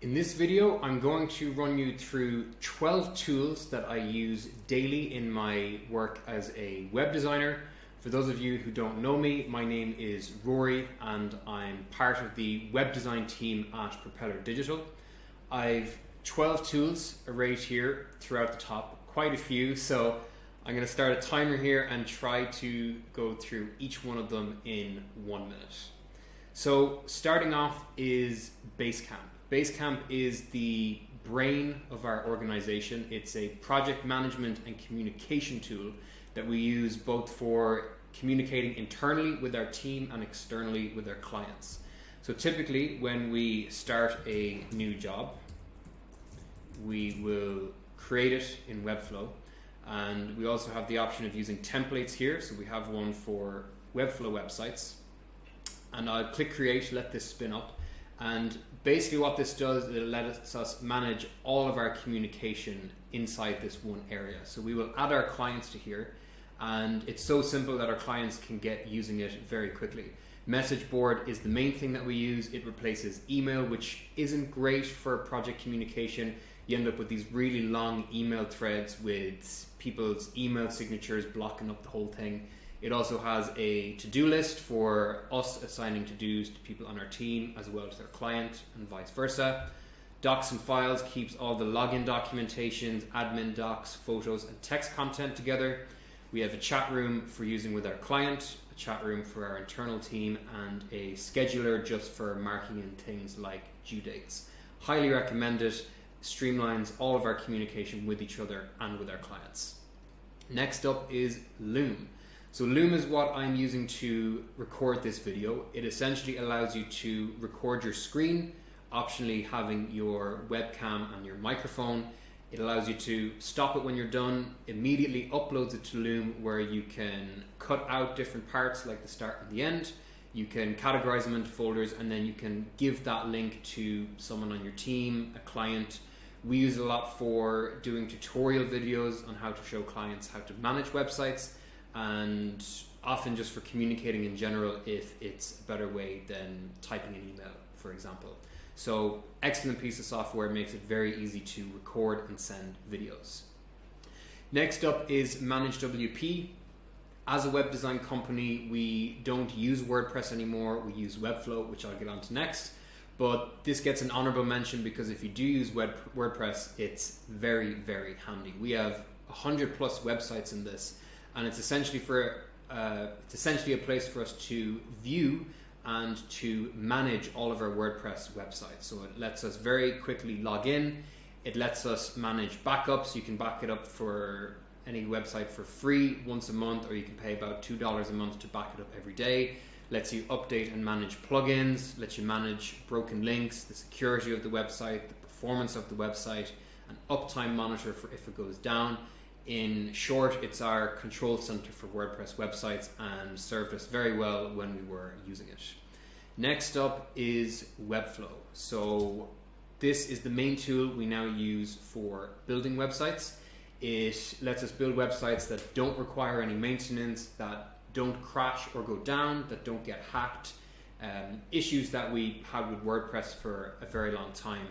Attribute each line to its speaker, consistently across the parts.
Speaker 1: In this video, I'm going to run you through 12 tools that I use daily in my work as a web designer. For those of you who don't know me, my name is Rory and I'm part of the web design team at Propeller Digital. I've 12 tools arrayed here throughout the top, quite a few, so I'm going to start a timer here and try to go through each one of them in 1 minute. So starting off is Basecamp. Basecamp is the brain of our organization. It's a project management and communication tool that we use both for communicating internally with our team and externally with our clients. So typically when we start a new job, we will create it in Webflow, and we also have the option of using templates here. So we have one for Webflow websites, and I'll click create, let this spin up. And basically what this does is it lets us manage all of our communication inside this one area. So we will add our clients to here, and it's so simple that our clients can get using it very quickly. Message board is the main thing that we use. It replaces email, which isn't great for project communication. You end up with these really long email threads with people's email signatures blocking up the whole thing. It also has a to-do list for us assigning to-dos to people on our team as well as their client, and vice versa. Docs and files keeps all the login documentations, admin docs, photos and text content together. We have a chat room for using with our client, a chat room for our internal team, and a scheduler just for marking in things like due dates. Highly recommend it. Streamlines all of our communication with each other and with our clients. Next up is Loom. So Loom is what I'm using to record this video. It essentially allows you to record your screen, optionally having your webcam and your microphone. It allows you to stop it when you're done, immediately uploads it to Loom, where you can cut out different parts like the start and the end. You can categorize them into folders, and then you can give that link to someone on your team, a client. We use it a lot for doing tutorial videos on how to show clients how to manage websites, and often just for communicating in general if it's a better way than typing an email, for example. So excellent piece of software, makes it very easy to record and send videos. Next up is ManageWP. As a web design company, we don't use WordPress anymore. We use Webflow, which I'll get onto next. But this gets an honorable mention because if you do use WordPress, it's very, very handy. We have 100 plus websites in this, and it's essentially a place for us to view and to manage all of our WordPress websites. So it lets us very quickly log in. It lets us manage backups. You can back it up for any website for free once a month, or you can pay about $2 a month to back it up every day. Lets you update and manage plugins, lets you manage broken links, the security of the website, the performance of the website, an uptime monitor for if it goes down. In short, it's our control center for WordPress websites and served us very well when we were using it. Next up is Webflow. So this is the main tool we now use for building websites. It lets us build websites that don't require any maintenance, that don't crash or go down, that don't get hacked, issues that we had with WordPress for a very long time.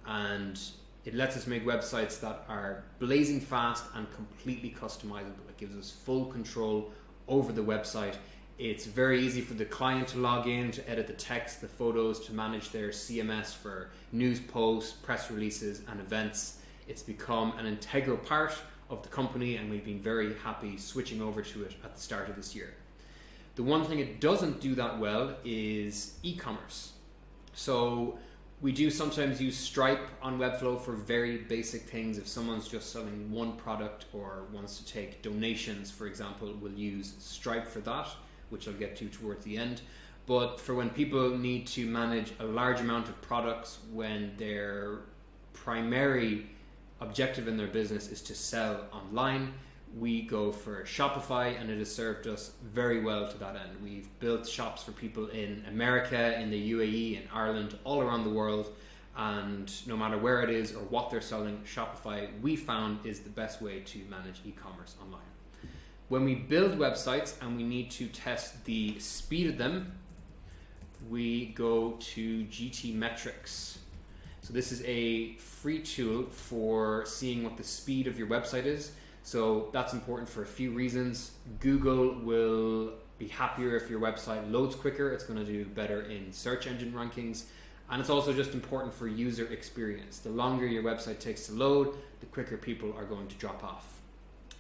Speaker 1: And it lets us make websites that are blazing fast and completely customizable. It gives us full control over the website. It's very easy for the client to log in, to edit the text, the photos, to manage their CMS for news posts, press releases and events. It's become an integral part of the company, and we've been very happy switching over to it at the start of this year. The one thing it doesn't do that well is e-commerce. So we do sometimes use Stripe on Webflow for very basic things. If someone's just selling one product or wants to take donations, for example, we'll use Stripe for that, which I'll get to towards the end. But for when people need to manage a large amount of products, when their primary objective in their business is to sell online, we go for Shopify, and it has served us very well to that end. We've built shops for people in America, in the UAE, in Ireland, all around the world, and no matter where it is or what they're selling, Shopify we found is the best way to manage e-commerce online. When we build websites and we need to test the speed of them, we go to GT Metrix. So this is a free tool for seeing what the speed of your website is. So that's important for a few reasons. Google will be happier if your website loads quicker. It's going to do better in search engine rankings. And it's also just important for user experience. The longer your website takes to load, the quicker people are going to drop off.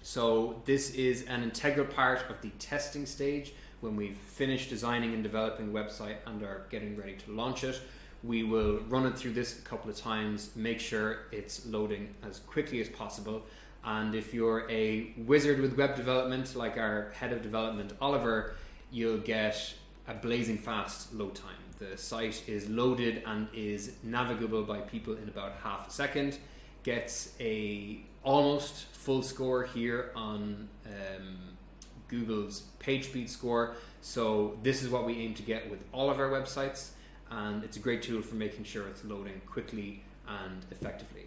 Speaker 1: So this is an integral part of the testing stage. When we've finished designing and developing the website and are getting ready to launch it, we will run it through this a couple of times, make sure it's loading as quickly as possible. And if you're a wizard with web development, like our head of development, Oliver, you'll get a blazing fast load time. The site is loaded and is navigable by people in about half a second. Gets a almost full score here on Google's page speed score. So this is what we aim to get with all of our websites, and it's a great tool for making sure it's loading quickly and effectively.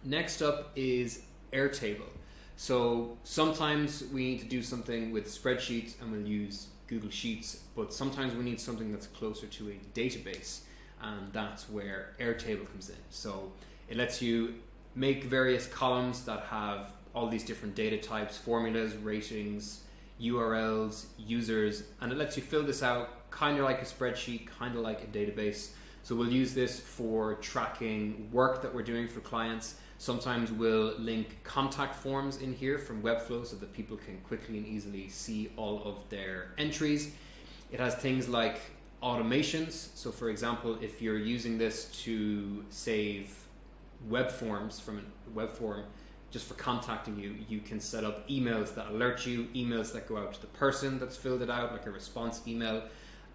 Speaker 1: Next up is Airtable. So sometimes we need to do something with spreadsheets and we'll use Google Sheets, but sometimes we need something that's closer to a database, and that's where Airtable comes in. So it lets you make various columns that have all these different data types, formulas, ratings, URLs, users, and it lets you fill this out kind of like a spreadsheet, kind of like a database. So we'll use this for tracking work that we're doing for clients. Sometimes we'll link contact forms in here from Webflow so that people can quickly and easily see all of their entries. It has things like automations. So for example, if you're using this to save web forms from a web form just for contacting you, you can set up emails that alert you, emails that go out to the person that's filled it out, like a response email.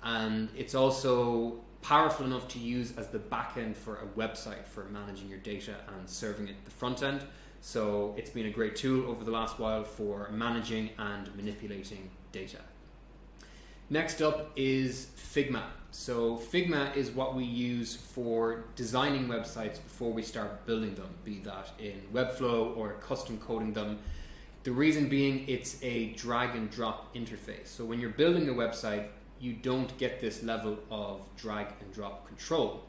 Speaker 1: And it's also powerful enough to use as the backend for a website for managing your data and serving it at the front end. So it's been a great tool over the last while for managing and manipulating data. Next up is Figma. So Figma is what we use for designing websites before we start building them, be that in Webflow or custom coding them. The reason being, it's a drag and drop interface. So when you're building a website, you don't get this level of drag and drop control.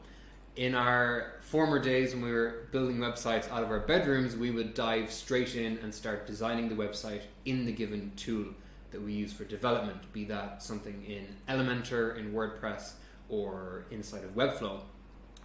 Speaker 1: In our former days when we were building websites out of our bedrooms, we would dive straight in and start designing the website in the given tool that we use for development, be that something in Elementor, in WordPress, or inside of Webflow.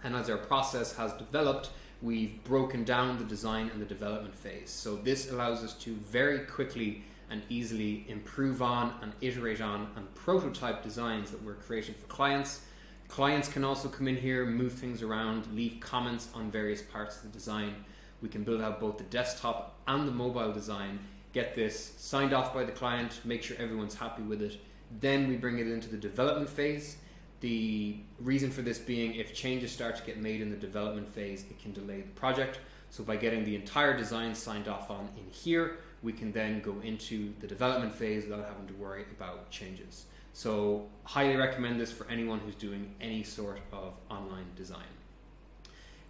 Speaker 1: And as our process has developed, we've broken down the design and the development phase. So this allows us to very quickly and easily improve on and iterate on and prototype designs that we're creating for clients. Clients can also come in here, move things around, leave comments on various parts of the design. We can build out both the desktop and the mobile design, get this signed off by the client, make sure everyone's happy with it. Then we bring it into the development phase. The reason for this being, if changes start to get made in the development phase, it can delay the project. So by getting the entire design signed off on in here, we can then go into the development phase without having to worry about changes. So highly recommend this for anyone who's doing any sort of online design.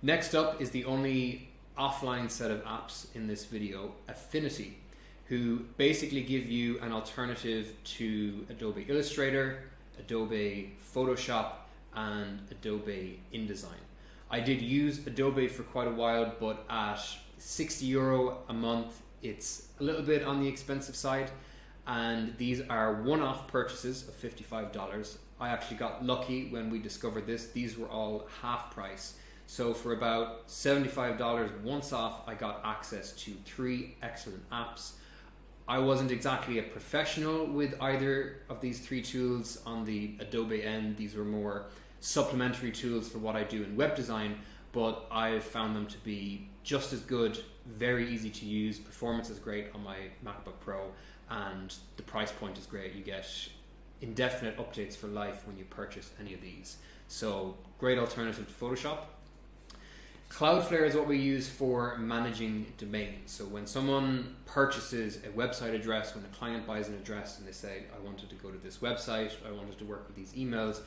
Speaker 1: Next up is the only offline set of apps in this video, Affinity, who basically give you an alternative to Adobe Illustrator, Adobe Photoshop, and Adobe InDesign. I did use Adobe for quite a while, but at €60 a month, it's a little bit on the expensive side, and these are one-off purchases of $55. I actually got lucky when we discovered this. These were all half price. So for about $75 once off, I got access to 3 excellent apps. I wasn't exactly a professional with either of these 3 tools on the Adobe end. These were more supplementary tools for what I do in web design, but I've found them to be just as good, very easy to use. Performance is great on my MacBook Pro, and the price point is great. You get indefinite updates for life when you purchase any of these. So great alternative to Photoshop. Cloudflare is what we use for managing domains. So when someone purchases a website address, when a client buys an address and they say, I wanted to go to this website, I wanted to work with these emails,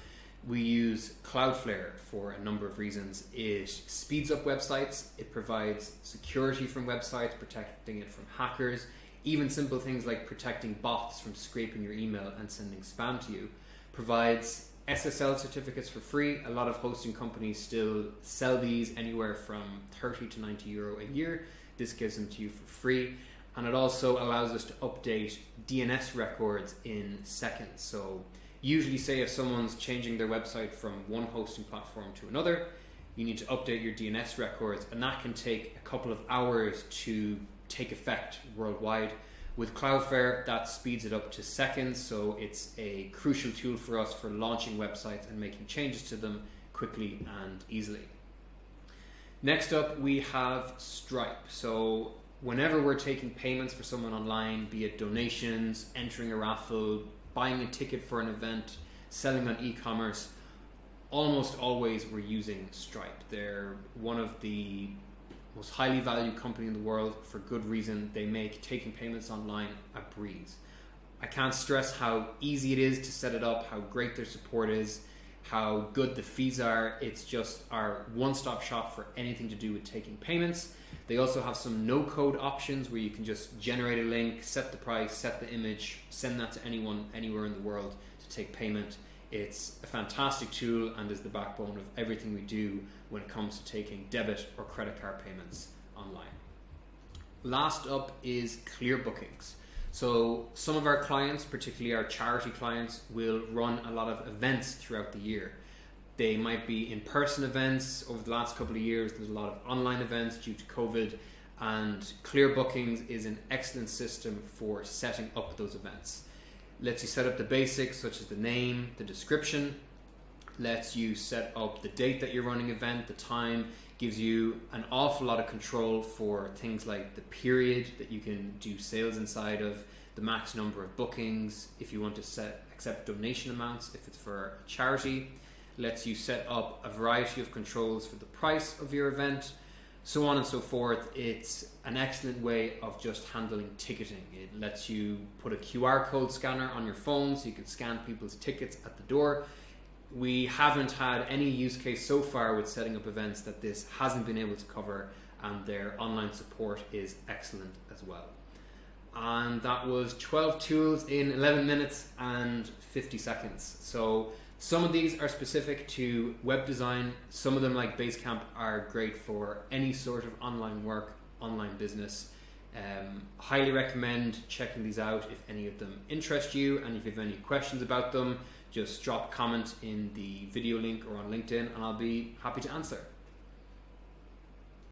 Speaker 1: we use Cloudflare for a number of reasons. It speeds up websites, it provides security from websites, protecting it from hackers, even simple things like protecting bots from scraping your email and sending spam to you, provides SSL certificates for free. A lot of hosting companies still sell these anywhere from 30 to 90 euro a year. This gives them to you for free. And it also allows us to update DNS records in seconds. So usually, say if someone's changing their website from one hosting platform to another, you need to update your DNS records, and that can take a couple of hours to take effect worldwide. With Cloudflare, that speeds it up to seconds, so it's a crucial tool for us for launching websites and making changes to them quickly and easily. Next up, we have Stripe. So whenever we're taking payments for someone online, be it donations, entering a raffle, buying a ticket for an event, selling on e-commerce, almost always we're using Stripe. They're one of the most highly valued company in the world for good reason. They make taking payments online a breeze. I can't stress how easy it is to set it up, how great their support is, how good the fees are. It's just our one-stop shop for anything to do with taking payments. They also have some no-code options where you can just generate a link, set the price, set the image, send that to anyone, anywhere in the world to take payment. It's a fantastic tool and is the backbone of everything we do when it comes to taking debit or credit card payments online. Last up is Clearbookings. So some of our clients, particularly our charity clients, will run a lot of events throughout the year. They might be in-person events. Over the last couple of years, there's a lot of online events due to COVID, and Clearbookings is an excellent system for setting up those events. Lets you set up the basics such as the name, the description, lets you set up the date that you're running event, the time, gives you an awful lot of control for things like the period that you can do sales inside of, the max number of bookings, if you want to accept donation amounts, if it's for a charity, lets you set up a variety of controls for the price of your event, so on and so forth. It's an excellent way of just handling ticketing. It lets you put a QR code scanner on your phone so you can scan people's tickets at the door. We haven't had any use case so far with setting up events that this hasn't been able to cover, and their online support is excellent as well. And that was 12 tools in 11 minutes and 50 seconds. So some of these are specific to web design. Some of them, like Basecamp, are great for any sort of online work, online business. Highly recommend checking these out if any of them interest you, and if you have any questions about them, just drop a comment in the video link or on LinkedIn and I'll be happy to answer.